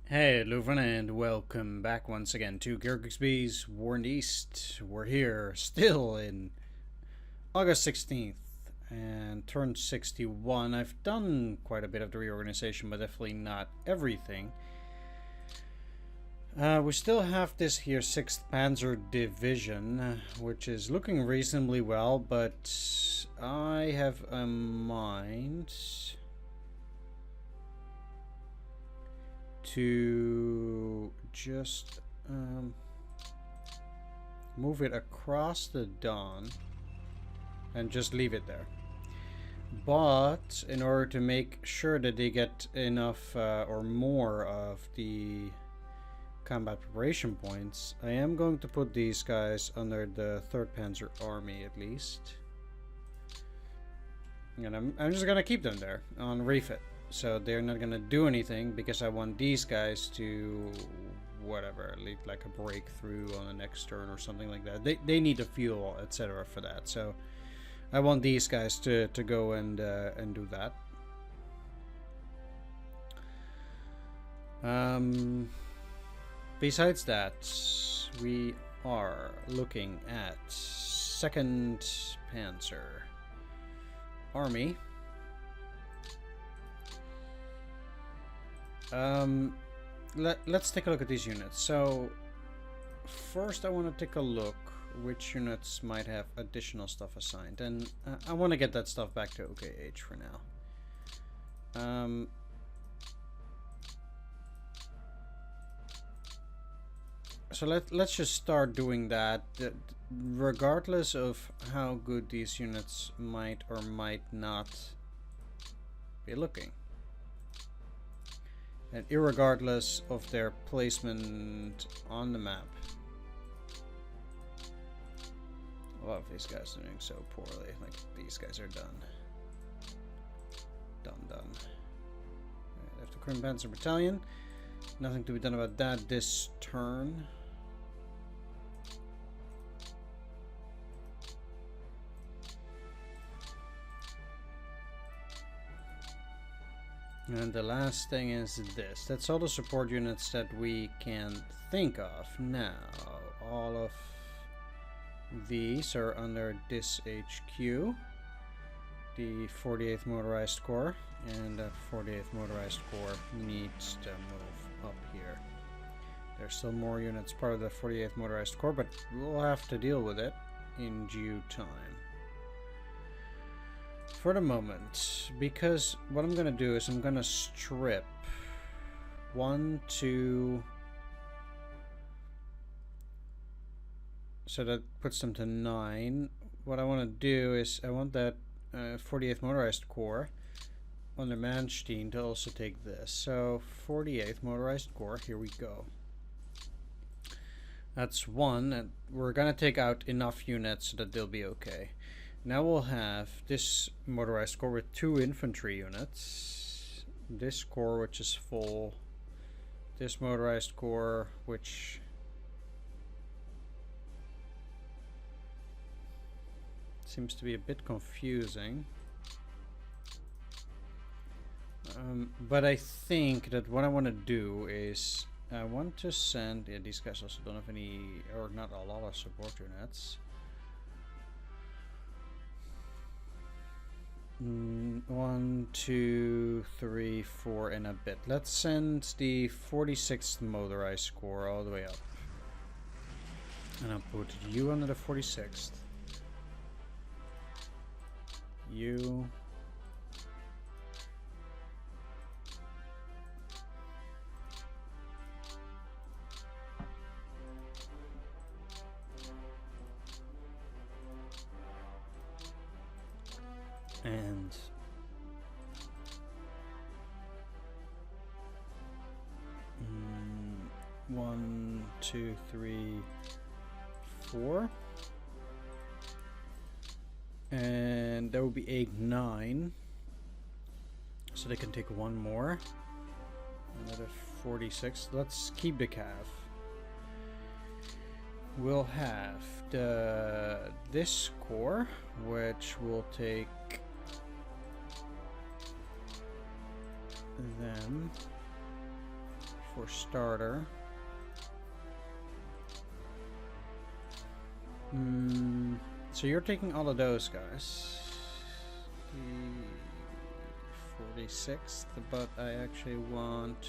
Hey, Leuven, and welcome back once again to Gary Grigsby's War in the East. We're here still in August 16th and turned 61. I've done quite a bit of the reorganization, but definitely not everything. We still have this here 6th Panzer Division, which is looking reasonably well, but I have a mind to just move it across the Don and just leave it there. But in order to make sure that they get enough or more of the combat preparation points, I am going to put these guys under the 3rd Panzer Army at least. And I'm just gonna keep them there on refit. So they're not gonna do anything because I want these guys to whatever, lead like a breakthrough on the next turn or something like that. They need the fuel, etc. for that. So I want these guys to go and do that. Besides that, we are looking at 2nd Panzer Army. Let's take a look at these units. So first I want to take a look which units might have additional stuff assigned, and I want to get that stuff back to OKH for now. So let's just start doing that, regardless of how good these units might or might not be looking. And irregardless of their placement on the map. A lot of these guys are doing so poorly. Like, these guys are done. Done. Right, after Gun Panzer Battalion. Nothing to be done about that this turn. And the last thing is this. That's all the support units that we can think of now. All of these are under this HQ. The 48th Motorized Corps. And that 48th Motorized Corps needs to move up here. There's still more units part of the 48th Motorized Corps, but we'll have to deal with it in due time. For the moment, because what I'm gonna do is I'm gonna strip 1, 2, so that puts them to 9. What I want to do is I want that 48th Motorized Corps under Manstein to also take this. So 48th Motorized Corps, here we go. That's 1, and we're gonna take out enough units so that they'll be okay. Now we'll have this Motorized Corps with 2 infantry units, this corps which is full, this Motorized Corps which seems to be a bit confusing. But I think that what I want to do is I want to send, yeah, these guys also don't have any, or not a lot of support units. 1, 2, 3, 4 and a bit. Let's send the 46th Motorized Corps all the way up. And I'll put you under the 46th. You. And 1, 2, 3, 4. And that would be 8, 9. So they can take 1 more. Another 46. Let's keep the cav. We'll have this corps, which will take them for starter. So you're taking all of those guys. The 46th, but I actually want...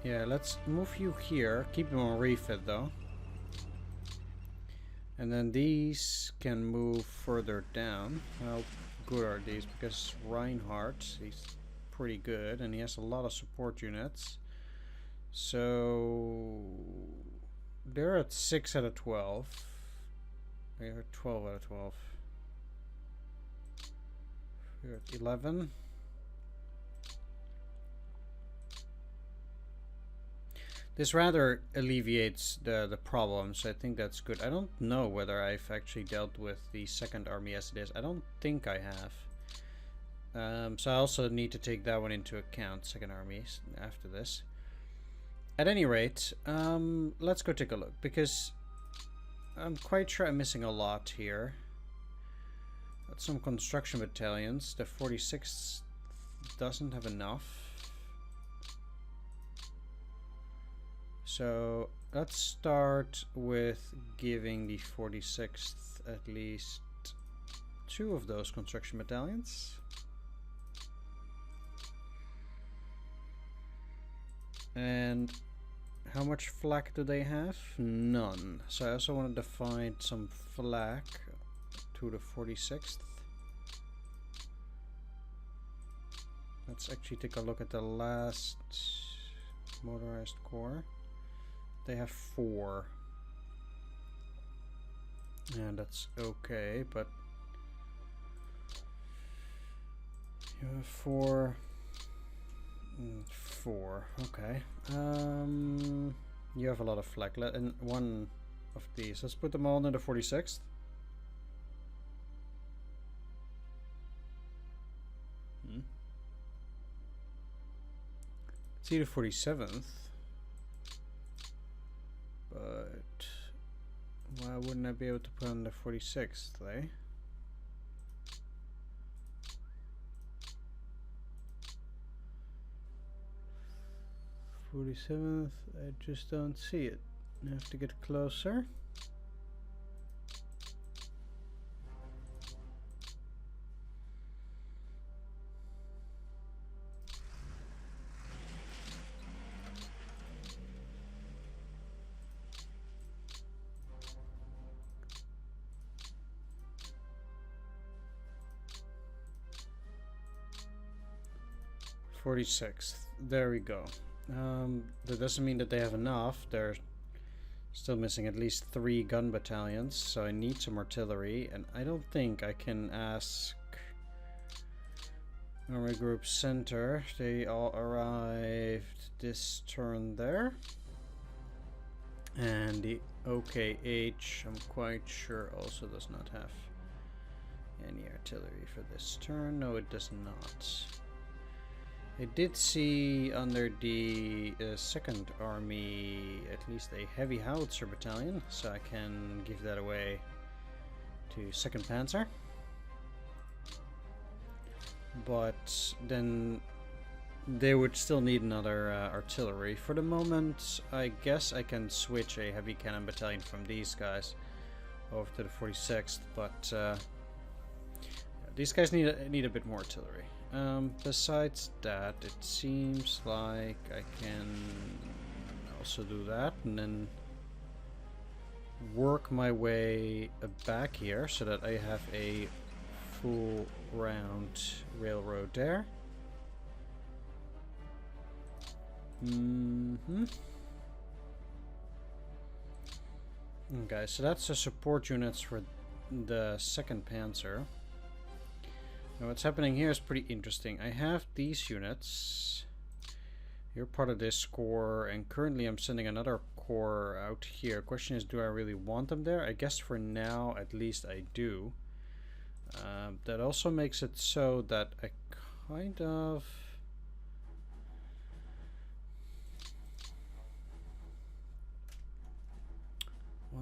Yeah, let's move you here. Keep them on refit though. And then these can move further down. How good are these? Because Reinhardt, he's pretty good and he has a lot of support units. So they're at 6 out of 12. They're at 12 out of 12. We're at 11. This rather alleviates the problems, so I think that's good. I don't know whether I've actually dealt with the second army as it is. I don't think I have. So I also need to take that one into account, second army, after this. At any rate, let's go take a look, because I'm quite sure I'm missing a lot here. Got some construction battalions. The 46th doesn't have enough. So let's start with giving the 46th at least 2 of those construction battalions. And how much flak do they have? None. So I also wanted to find some flak to the 46th. Let's actually take a look at the last motorized corps. They have 4. And that's okay, but you have 4. 4, okay. You have a lot of flak. And one of these. Let's put them all in the 46th. See the 47th. But why wouldn't I be able to put on the 46th, eh? '47th, I just don't see it. I have to get closer. '46th. There we go. That doesn't mean that they have enough. They're still missing at least 3 gun battalions, so I need some artillery, and I don't think I can ask Army Group Center. They all arrived this turn there. And the OKH, I'm quite sure, also does not have any artillery for this turn. No, it does not. I did see under the 2nd Army at least a heavy howitzer battalion, so I can give that away to 2nd Panzer. But then they would still need another artillery. For the moment, I guess I can switch a heavy cannon battalion from these guys over to the 46th, but these guys need a bit more artillery. Besides that, it seems like I can also do that and then work my way back here so that I have a full round railroad there. Okay, so that's the support units for the 2nd Panzer. Now what's happening here is pretty interesting. I have these units. You're part of this corps, and currently I'm sending another corps out here. Question is, do I really want them there? I guess for now, at least I do. That also makes it so that I kind of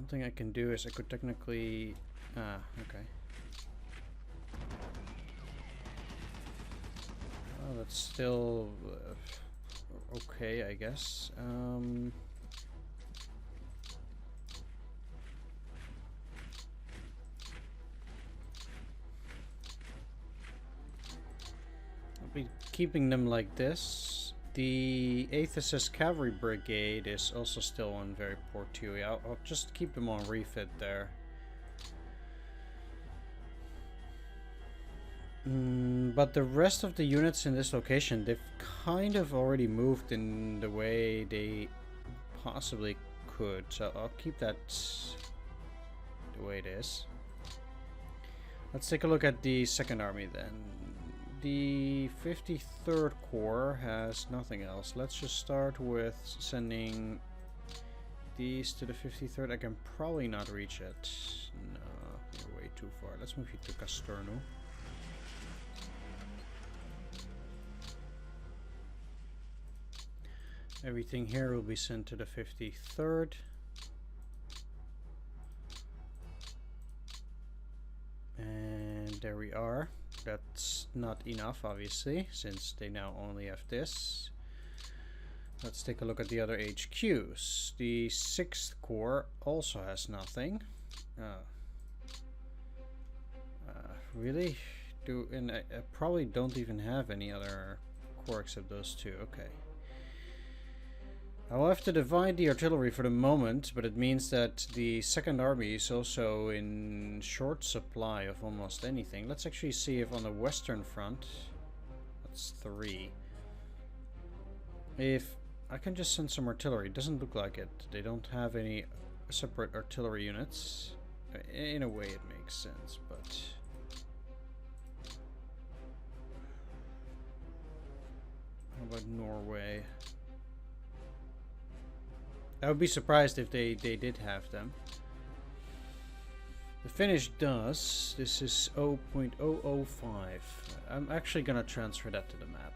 Something I can do is I could technically... Ah, okay. Oh, that's still... okay, I guess. I'll be keeping them like this. The 8th SS Cavalry Brigade is also still on very poor TUI. I'll just keep them on refit there. But the rest of the units in this location, they've kind of already moved in the way they possibly could. So I'll keep that the way it is. Let's take a look at the 2nd Army then. The 53rd Corps has nothing else. Let's just start with sending these to the 53rd. I can probably not reach it. No, you're way too far. Let's move you to Casterno. Everything here will be sent to the 53rd. And there we are. That's not enough, obviously, since they now only have this. Let's take a look at the other HQs. The 6th Corps also has nothing. Really? And I probably don't even have any other corps except those two. Okay. I'll have to divide the artillery for the moment, but it means that the 2nd Army is also in short supply of almost anything. Let's actually see if on the Western Front, that's 3. If I can just send some artillery, it doesn't look like it. They don't have any separate artillery units. In a way it makes sense, but... How about Norway? I would be surprised if they did have them. The Finnish does. This is 0.005. I'm actually gonna transfer that to the map.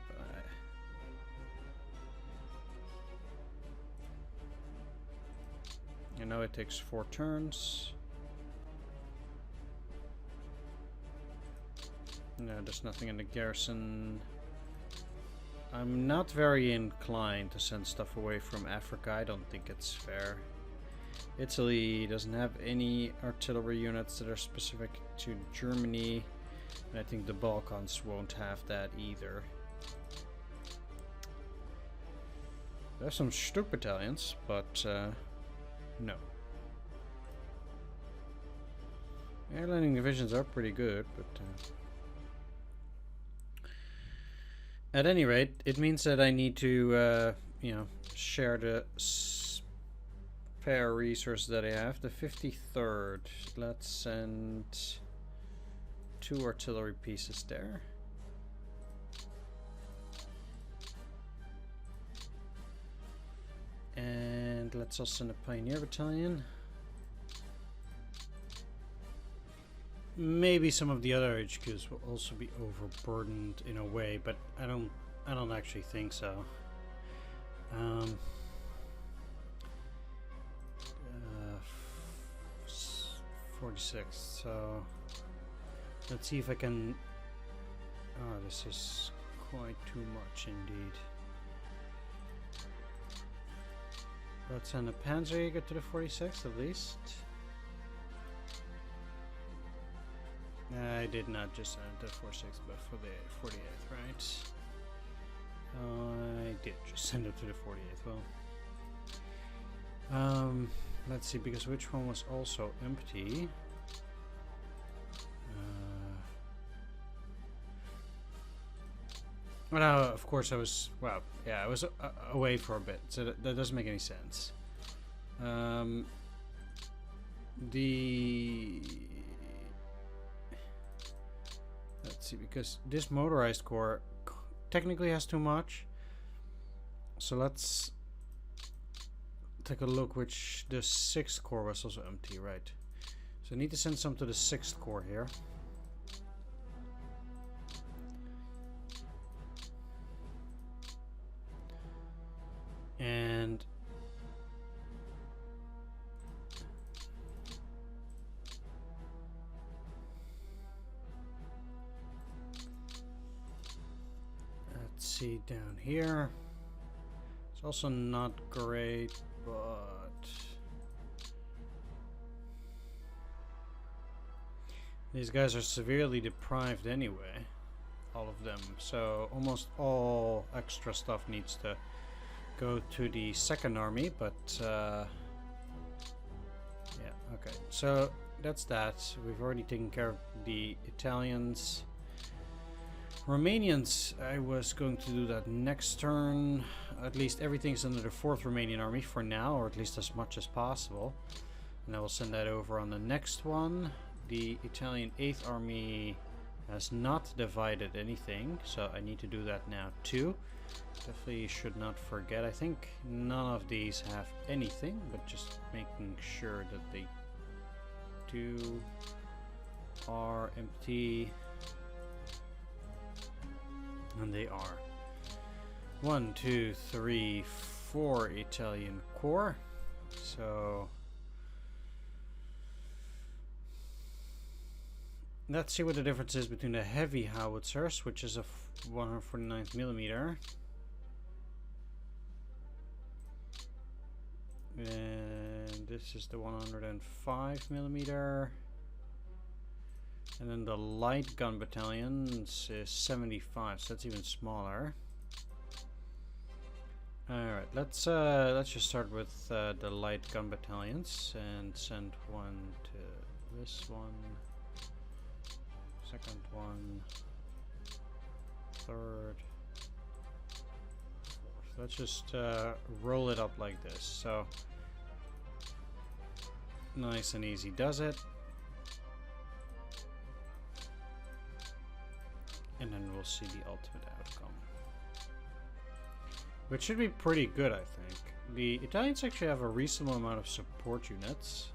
I know it takes 4 turns. No, there's nothing in the garrison. I'm not very inclined to send stuff away from Africa. I don't think it's fair. Italy doesn't have any artillery units that are specific to Germany. And I think the Balkans won't have that either. There's some Stuck battalions, but no. Airlining divisions are pretty good, but... At any rate, it means that I need to, you know, share the spare resources that I have. The 53rd, let's send 2 artillery pieces there. And let's also send a Pioneer Battalion. Maybe some of the other HQs will also be overburdened in a way, but I don't actually think so. 46. So let's see if I can. Oh, this is quite too much indeed. Let's send a Panzer get to the 46th at least. I did not just send it to 46, but for the 48th, right? I did just send it to the 48th. Well, let's see, because which one was also empty? Well, no, of course I was. Well, yeah, I was away for a bit, so that doesn't make any sense. Let's see, because this motorized corps technically has too much. So let's take a look which the 6th corps was also empty, right? So I need to send some to the 6th corps here. And see down here. It's also not great, but these guys are severely deprived anyway, all of them. So almost all extra stuff needs to go to the second army, but yeah, okay. So that's that. We've already taken care of the Italians. Romanians, I was going to do that next turn. At least everything's under the 4th Romanian army for now, or at least as much as possible. And I will send that over on the next one. The Italian 8th army has not divided anything, so I need to do that now too. Definitely should not forget. I think none of these have anything, but just making sure that they do are empty. And they are. 1, 2, 3, 4 Italian corps. So let's see what the difference is between the heavy howitzers, which is a 149th millimeter, and this is the 105 millimeter. And then the light gun battalions is 75, so that's even smaller. Alright, let's just start with the light gun battalions and send one to this one, second one, third, fourth. Let's just roll it up like this. So nice and easy does it. And then we'll see the ultimate outcome, which should be pretty good, I think. The Italians actually have a reasonable amount of support units.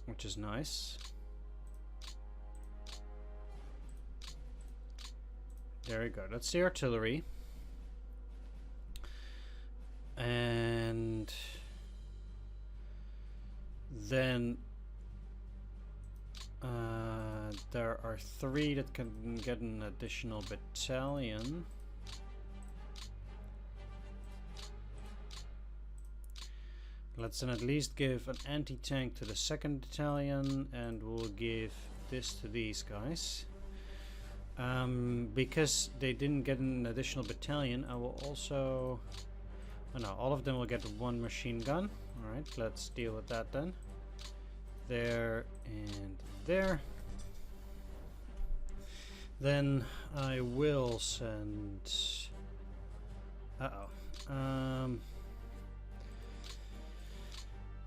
Which is nice. There we go. That's the artillery. And then there are 3 that can get an additional battalion. Let's then at least give an anti-tank to the 2nd battalion, and we'll give this to these guys. Because they didn't get an additional battalion, I will also... Oh no, all of them will get 1 machine gun. Alright, let's deal with that then. There and there. Then I will send...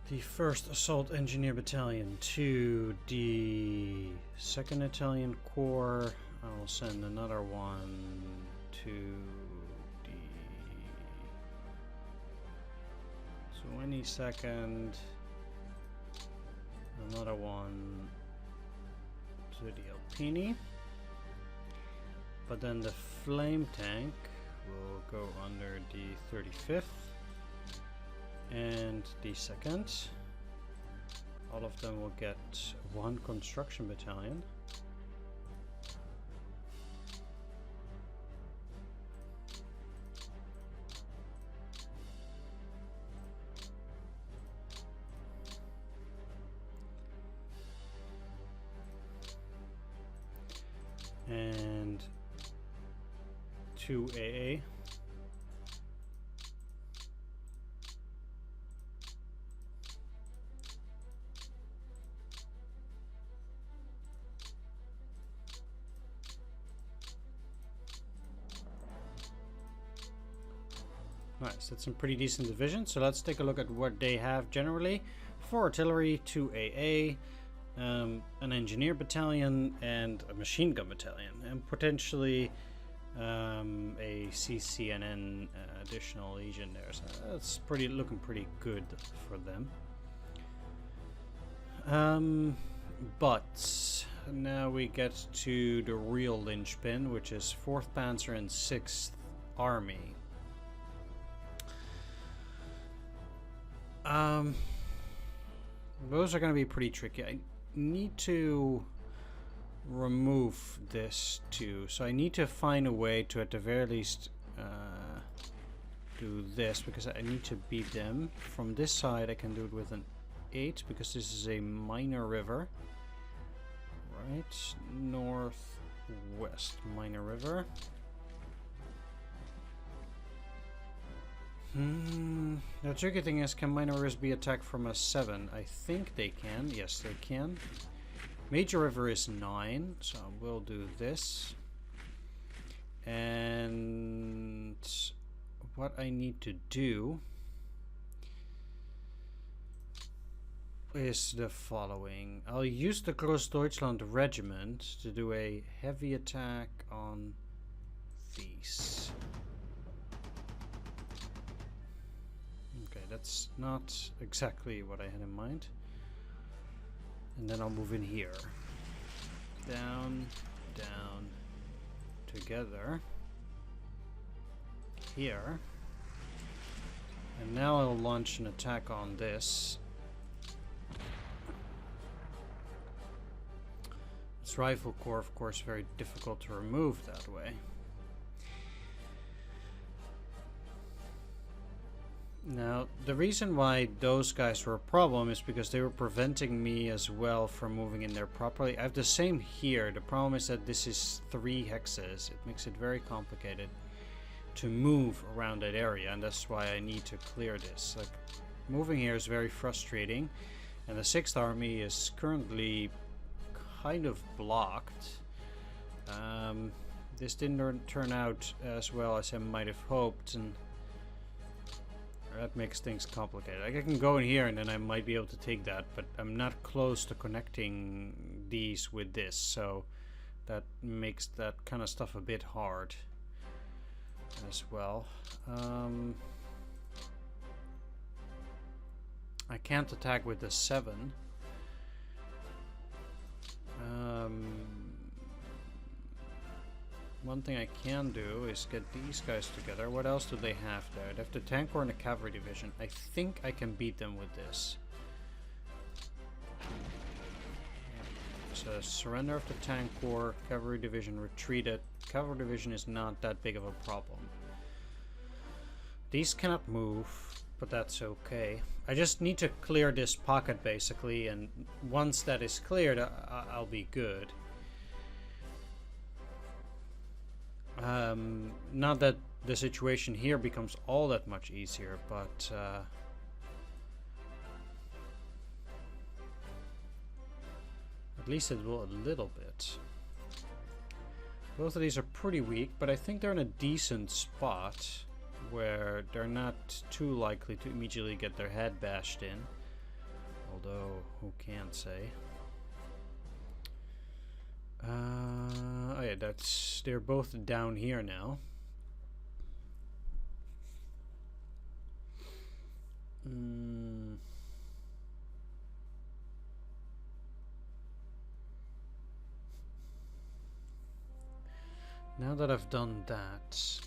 the 1st Assault Engineer Battalion to the 2nd Italian Corps. I will send another one to the 22nd. Another one to the Alpini. But then the flame tank will go under the 35th and the 2nd. All of them will get 1 construction battalion. And 2 AA. Nice, that's some pretty decent division. So let's take a look at what they have generally. 4 artillery, 2 AA, an engineer battalion, and a machine gun battalion, and potentially a CCNN additional legion there. So that's looking pretty good for them. But now we get to the real linchpin, which is 4th Panzer and 6th Army. Those are going to be pretty tricky. I need to remove this too. So I need to find a way to, at the very least, do this, because I need to beat them. From this side I can do it with an 8, because this is a minor river. Right, northwest minor river. The tricky thing is, can minor rivers be attacked from a 7? I think they can. Yes, they can. Major river is 9, so we'll do this. And what I need to do is the following. I'll use the Großdeutschland regiment to do a heavy attack on these. Okay, that's not exactly what I had in mind. And then I'll move in here. Down, down, together. Here. And now I'll launch an attack on this. This rifle core, of course, very difficult to remove that way. Now, the reason why those guys were a problem is because they were preventing me as well from moving in there properly. I have the same here. The problem is that this is 3 hexes. It makes it very complicated to move around that area, and that's why I need to clear this. Like, moving here is very frustrating, and the 6th Army is currently kind of blocked. This didn't turn out as well as I might have hoped, and that makes things complicated. Like, I can go in here and then I might be able to take that, but I'm not close to connecting these with this, so that makes that kind of stuff a bit hard as well. I can't attack with the 7. One thing I can do is get these guys together. What else do they have there? They have the tank corps and the cavalry division. I think I can beat them with this. So surrender of the tank corps, cavalry division retreated. Cavalry division is not that big of a problem. These cannot move, but that's okay. I just need to clear this pocket basically, and once that is cleared, I'll be good. Not that the situation here becomes all that much easier, but at least it will a little bit. Both of these are pretty weak, but I think they're in a decent spot where they're not too likely to immediately get their head bashed in. Although, who can say? Oh yeah, they're both down here now. Now that I've done that,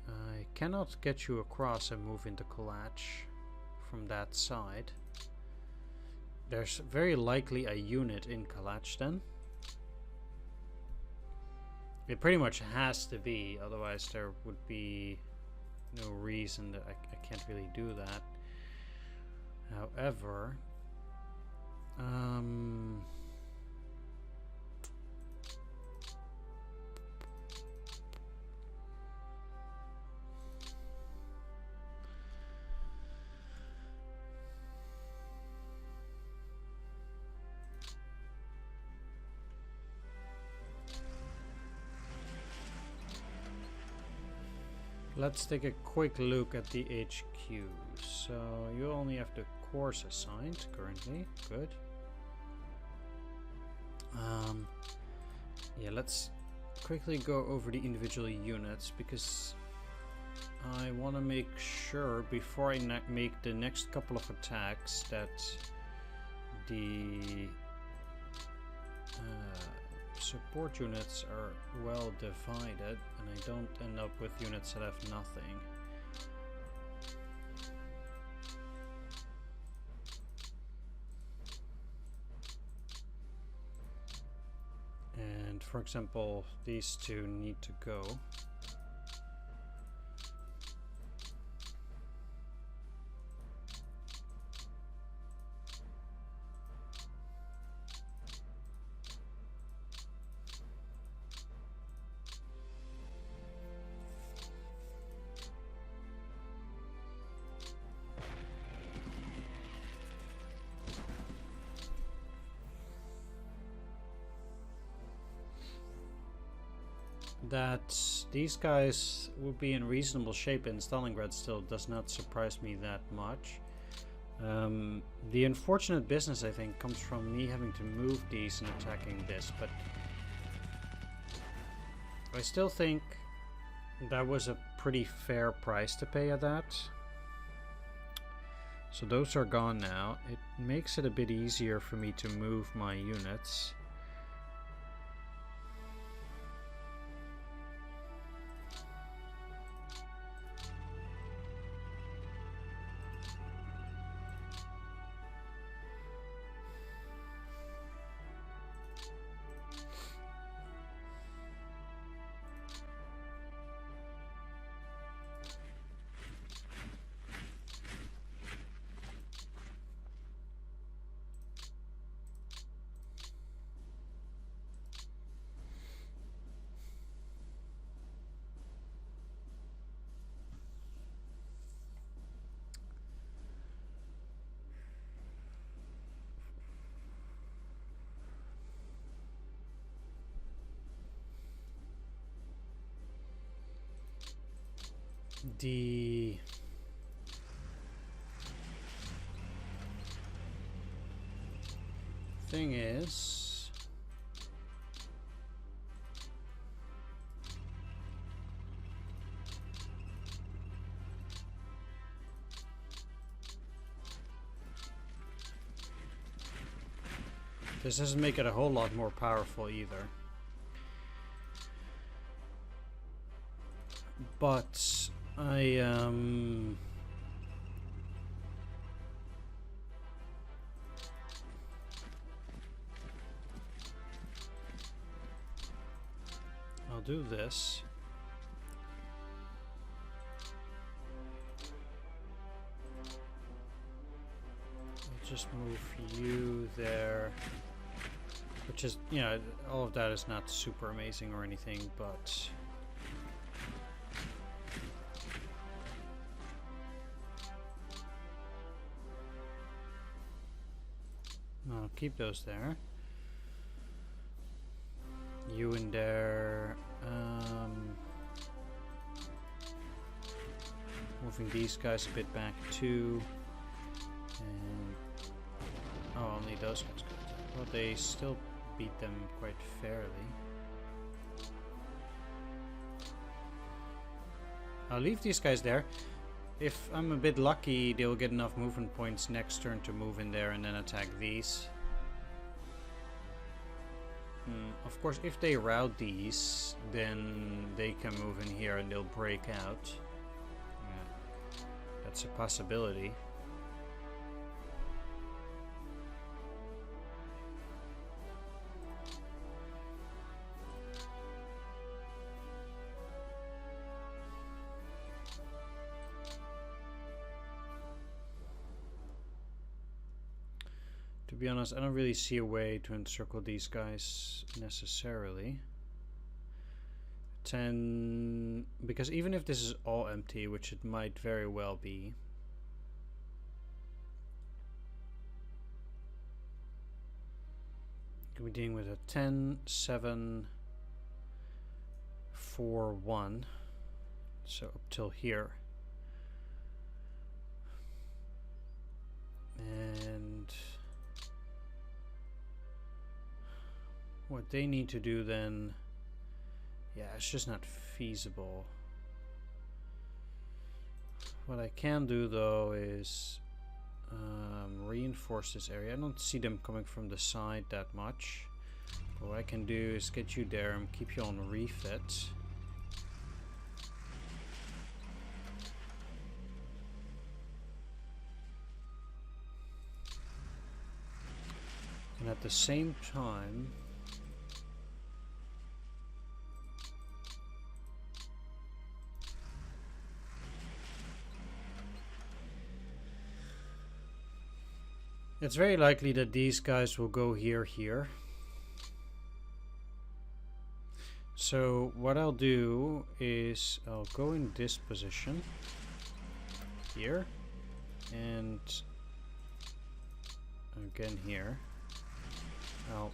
I cannot get you across and move into Kalach from that side. There's very likely a unit in Kalach then. It pretty much has to be, otherwise there would be no reason that I can't really do that. However, let's take a quick look at the HQ. So you only have the course assigned currently. Good. Yeah, let's quickly go over the individual units, because I want to make sure before I make the next couple of attacks that the support units are well divided and I don't end up with units that have nothing. And for example, these two need to go. That these guys will be in reasonable shape in Stalingrad still does not surprise me that much. The unfortunate business, I think, comes from me having to move these and attacking this, but I still think that was a pretty fair price to pay at that. So those are gone now. It makes it a bit easier for me to move my units. The thing is, this doesn't make it a whole lot more powerful either. But I'll do this. I'll just move you there, which is, you know, all of that is not super amazing or anything, but I'll keep those there. You in there. Moving these guys a bit back too. And oh, only those guys go. Well, they still beat them quite fairly. I'll leave these guys there. If I'm a bit lucky, they'll get enough movement points next turn to move in there and then attack these. Of course, if they rout these, then they can move in here and they'll break out. Yeah, that's a possibility. To be honest, I don't really see a way to encircle these guys necessarily. 10, because even if this is all empty, which it might very well be, we're dealing with a 10, 7, 4, 1, so up till here. And what they need to do then, yeah, it's just not feasible. What I can do though is reinforce this area. I don't see them coming from the side that much. But what I can do is get you there and keep you on refit. And at the same time, It's very likely that these guys will go here. So what I'll do is I'll go in this position here and again here. I'll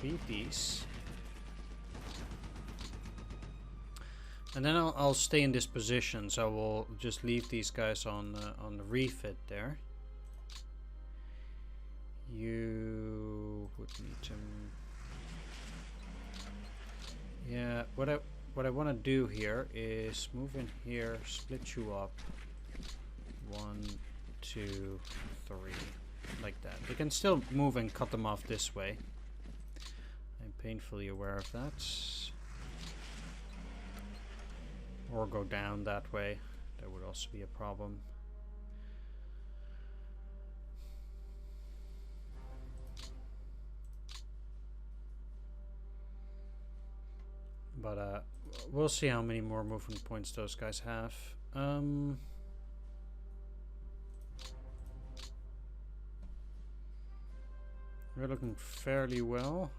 beat these. And then I'll stay in this position, so we'll just leave these guys on the refit there. You would need to... Yeah, what I want to do here is move in here, split you up. 1, 2, 3, like that. They can still move and cut them off this way. I'm painfully aware of that. Or go down that way. That would also be a problem. But we'll see how many more movement points those guys have. We're looking fairly well.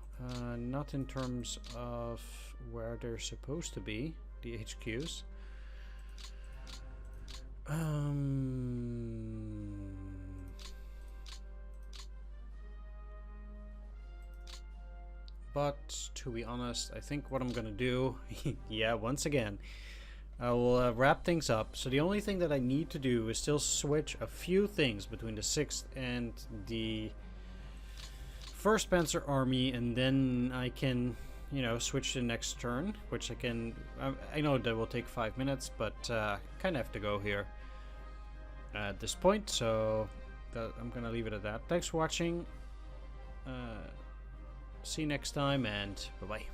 Not in terms of where they're supposed to be, the HQs. But to be honest, I think what I'm gonna do, yeah, once again, I will wrap things up. So the only thing that I need to do is still switch a few things between the 6th and the 1st Panzer Army, and then I can, you know, switch to the next turn, which I can... I know that will take 5 minutes, but kind of have to go here at this point, so I'm gonna leave it at that. Thanks for watching. See you next time, and bye-bye.